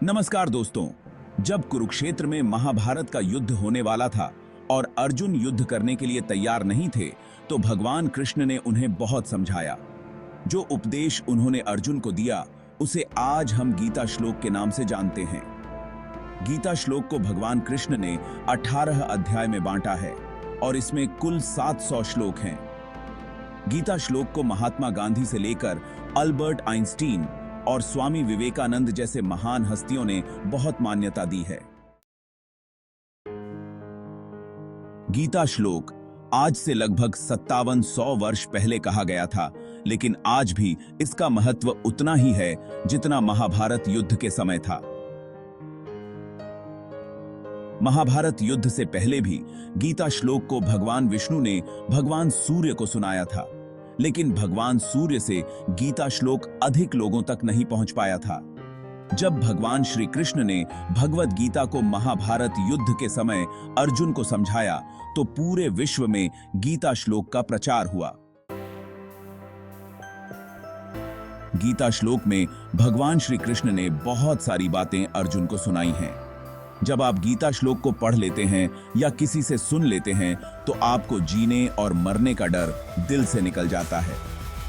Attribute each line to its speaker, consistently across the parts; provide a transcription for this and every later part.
Speaker 1: नमस्कार दोस्तों। जब कुरुक्षेत्र में महाभारत का युद्ध होने वाला था और अर्जुन युद्ध करने के लिए तैयार नहीं थे, तो भगवान कृष्ण ने उन्हें बहुत समझाया। जो उपदेश उन्होंने अर्जुन को दिया, उसे आज हम गीता श्लोक के नाम से जानते हैं। गीता श्लोक को भगवान कृष्ण ने 18 अध्याय में बांटा है और इसमें कुल 700 श्लोक हैं। गीता श्लोक को महात्मा गांधी से लेकर अल्बर्ट आइंस्टीन और स्वामी विवेकानंद जैसे महान हस्तियों ने बहुत मान्यता दी है। गीता श्लोक आज से लगभग 5700 वर्ष पहले कहा गया था, लेकिन आज भी इसका महत्व उतना ही है जितना महाभारत युद्ध के समय था। महाभारत युद्ध से पहले भी गीता श्लोक को भगवान विष्णु ने भगवान सूर्य को सुनाया था, लेकिन भगवान सूर्य से गीता श्लोक अधिक लोगों तक नहीं पहुंच पाया था। जब भगवान श्री कृष्ण ने भगवद गीता को महाभारत युद्ध के समय अर्जुन को समझाया, तो पूरे विश्व में गीता श्लोक का प्रचार हुआ। गीता श्लोक में भगवान श्री कृष्ण ने बहुत सारी बातें अर्जुन को सुनाई हैं। जब आप गीता श्लोक को पढ़ लेते हैं या किसी से सुन लेते हैं, तो आपको जीने और मरने का डर दिल से निकल जाता है।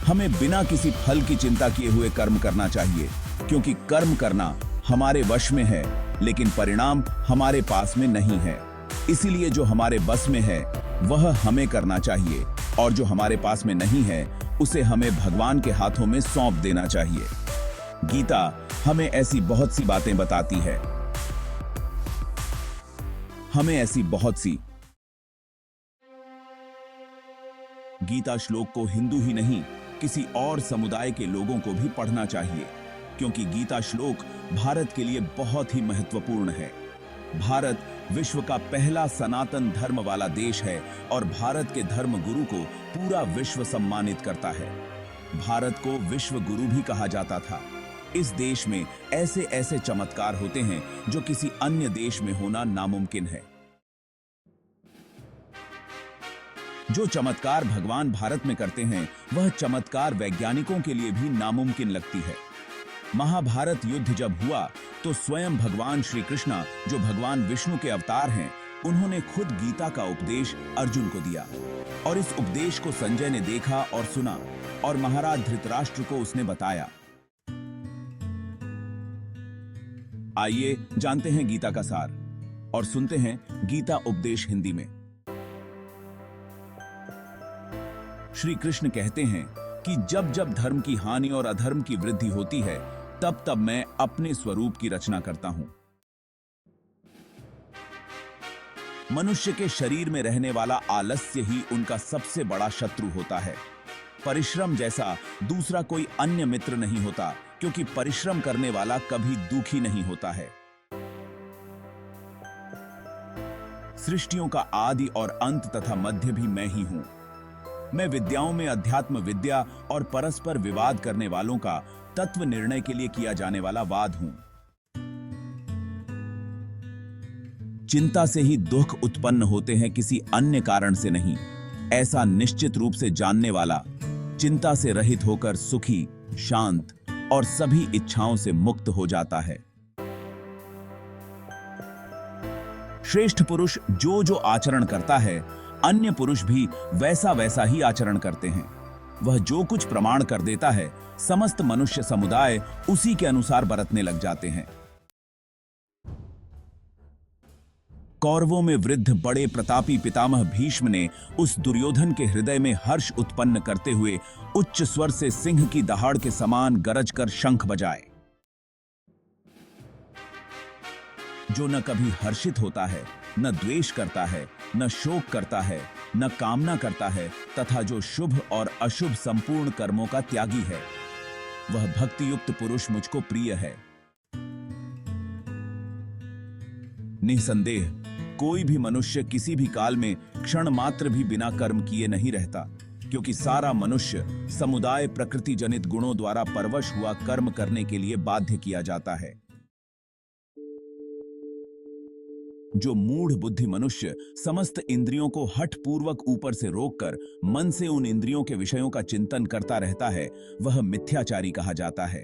Speaker 1: हमें बिना किसी फल की चिंता किए हुए कर्म करना चाहिए, क्योंकि कर्म करना हमारे वश में है, लेकिन परिणाम हमारे पास में नहीं है। इसीलिए जो हमारे बस में है वह हमें करना चाहिए, और जो हमारे पास में नहीं है उसे हमें भगवान के हाथों में सौंप देना चाहिए। गीता हमें ऐसी बहुत सी बातें बताती है। हमें ऐसी बहुत सी गीता श्लोक को हिंदू ही नहीं, किसी और समुदाय के लोगों को भी पढ़ना चाहिए, क्योंकि गीता श्लोक भारत के लिए बहुत ही महत्वपूर्ण है। भारत विश्व का पहला सनातन धर्म वाला देश है और भारत के धर्म गुरु को पूरा विश्व सम्मानित करता है। भारत को विश्व गुरु भी कहा जाता था। इस देश में ऐसे ऐसे चमत्कार होते हैं जो किसी अन्य देश में होना नामुमकिन है। जो चमत्कार भगवान भारत में करते हैं, वह चमत्कार वैज्ञानिकों के लिए भी नामुमकिन लगती है। महाभारत युद्ध जब हुआ, तो स्वयं भगवान श्री कृष्ण, जो भगवान विष्णु के अवतार हैं, उन्होंने खुद गीता का उपदेश अर्जुन को दिया। और इस उपदेश को संजय ने देखा और सुना, और महाराज धृतराष्ट्र को उसने बताया। आइए जानते हैं गीता का सार और सुनते हैं गीता उपदेश हिंदी में। श्री कृष्ण कहते हैं कि जब जब धर्म की हानि और अधर्म की वृद्धि होती है, तब तब मैं अपने स्वरूप की रचना करता हूं। मनुष्य के शरीर में रहने वाला आलस्य ही उनका सबसे बड़ा शत्रु होता है। परिश्रम जैसा दूसरा कोई अन्य मित्र नहीं होता, क्योंकि परिश्रम करने वाला कभी दुखी नहीं होता है। सृष्टियों का आदि और अंत तथा मध्य भी मैं ही हूं। मैं विद्याओं में अध्यात्म विद्या और परस्पर विवाद करने वालों का तत्व निर्णय के लिए किया जाने वाला वाद हूं। चिंता से ही दुख उत्पन्न होते हैं, किसी अन्य कारण से नहीं। ऐसा निश्चित रूप से जानने वाला चिंता से रहित होकर सुखी, शांत और सभी इच्छाओं से मुक्त हो जाता है। श्रेष्ठ पुरुष जो जो आचरण करता है, अन्य पुरुष भी वैसा वैसा ही आचरण करते हैं। वह जो कुछ प्रमाण कर देता है, समस्त मनुष्य समुदाय उसी के अनुसार बरतने लग जाते हैं। कौरवों में वृद्ध बड़े प्रतापी पितामह भीष्म ने उस दुर्योधन के हृदय में हर्ष उत्पन्न करते हुए उच्च स्वर से सिंह की दहाड़ के समान गरज कर शंख बजाए। जो न कभी हर्षित होता है, न द्वेष करता है, न शोक करता है, न कामना करता है, तथा जो शुभ और अशुभ संपूर्ण कर्मों का त्यागी है, वह भक्ति युक्त पुरुष मुझको प्रिय है। निसंदेह कोई भी मनुष्य किसी भी काल में क्षण मात्र भी बिना कर्म किए नहीं रहता, क्योंकि सारा मनुष्य समुदाय प्रकृति जनित गुणों द्वारा परवश हुआ कर्म करने के लिए बाध्य किया जाता है। जो मूढ़ बुद्धि मनुष्य समस्त इंद्रियों को हठ पूर्वक ऊपर से रोककर मन से उन इंद्रियों के विषयों का चिंतन करता रहता है, वह मिथ्याचारी कहा जाता है।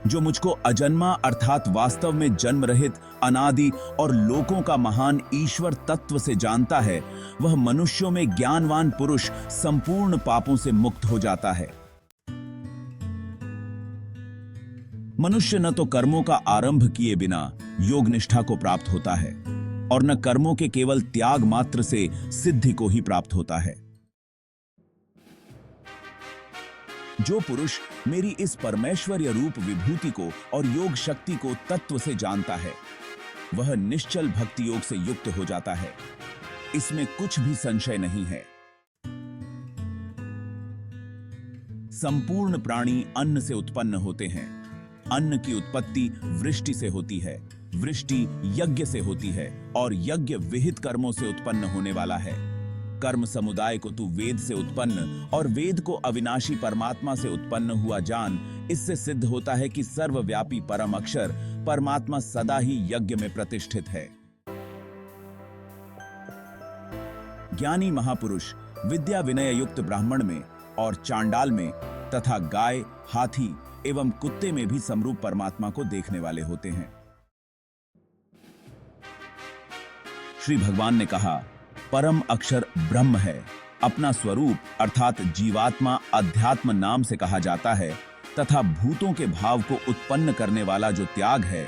Speaker 1: जो मुझको अजन्मा अर्थात वास्तव में जन्म रहित, अनादि और लोकों का महान ईश्वर तत्व से जानता है, वह मनुष्यों में ज्ञानवान पुरुष संपूर्ण पापों से मुक्त हो जाता है। मनुष्य न तो कर्मों का आरंभ किए बिना योग निष्ठा को प्राप्त होता है और न कर्मों के केवल त्याग मात्र से सिद्धि को ही प्राप्त होता है। जो पुरुष मेरी इस परमेश्वरीय रूप विभूति को और योग शक्ति को तत्व से जानता है, वह निश्चल भक्ति योग से युक्त हो जाता है। इसमें कुछ भी संशय नहीं है। संपूर्ण प्राणी अन्न से उत्पन्न होते हैं। अन्न की उत्पत्ति वृष्टि से होती है, वृष्टि यज्ञ से होती है और यज्ञ विहित कर्मों से उत्पन्न होने वाला है। कर्म समुदाय को तू वेद से उत्पन्न और वेद को अविनाशी परमात्मा से उत्पन्न हुआ जान। इससे सिद्ध होता है कि सर्वव्यापी परम अक्षर परमात्मा सदा ही यज्ञ में प्रतिष्ठित है। ज्ञानी महापुरुष विद्या विनय युक्त ब्राह्मण में और चांडाल में तथा गाय, हाथी एवं कुत्ते में भी समरूप परमात्मा को देखने वाले होते हैं। श्री भगवान ने कहा, परम अक्षर ब्रह्म है। अपना स्वरूप अर्थात जीवात्मा अध्यात्म नाम से कहा जाता है तथा भूतों के भाव को उत्पन्न करने वाला जो त्याग है,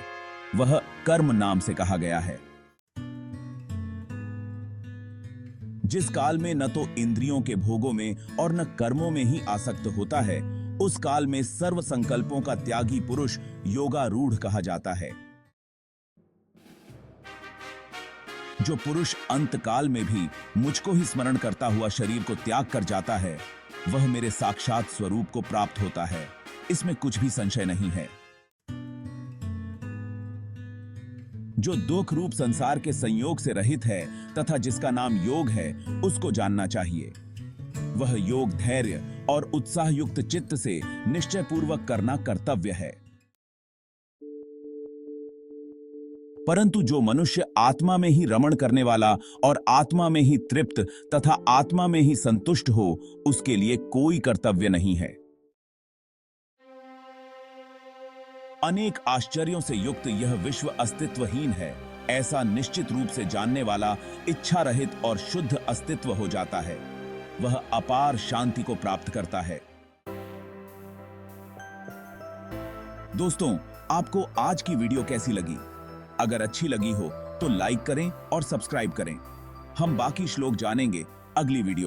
Speaker 1: वह कर्म नाम से कहा गया है। जिस काल में न तो इंद्रियों के भोगों में और न कर्मों में ही आसक्त होता है, उस काल में सर्व संकल्पों का त्यागी पुरुष योगारूढ़ कहा जाता है। जो पुरुष अंत काल में भी मुझको ही स्मरण करता हुआ शरीर को त्याग कर जाता है, वह मेरे साक्षात स्वरूप को प्राप्त होता है। इसमें कुछ भी संशय नहीं है। जो दुख रूप संसार के संयोग से रहित है तथा जिसका नाम योग है, उसको जानना चाहिए। वह योग धैर्य और उत्साह युक्त चित्त से निश्चय पूर्वक करना कर्तव्य है। परंतु जो मनुष्य आत्मा में ही रमण करने वाला और आत्मा में ही तृप्त तथा आत्मा में ही संतुष्ट हो, उसके लिए कोई कर्तव्य नहीं है। अनेक आश्चर्यों से युक्त यह विश्व अस्तित्वहीन है, ऐसा निश्चित रूप से जानने वाला इच्छा रहित और शुद्ध अस्तित्व हो जाता है। वह अपार शांति को प्राप्त करता है। दोस्तों, आपको आज की वीडियो कैसी लगी? अगर अच्छी लगी हो तो लाइक करें और सब्सक्राइब करें। हम बाकी श्लोक जानेंगे अगली वीडियो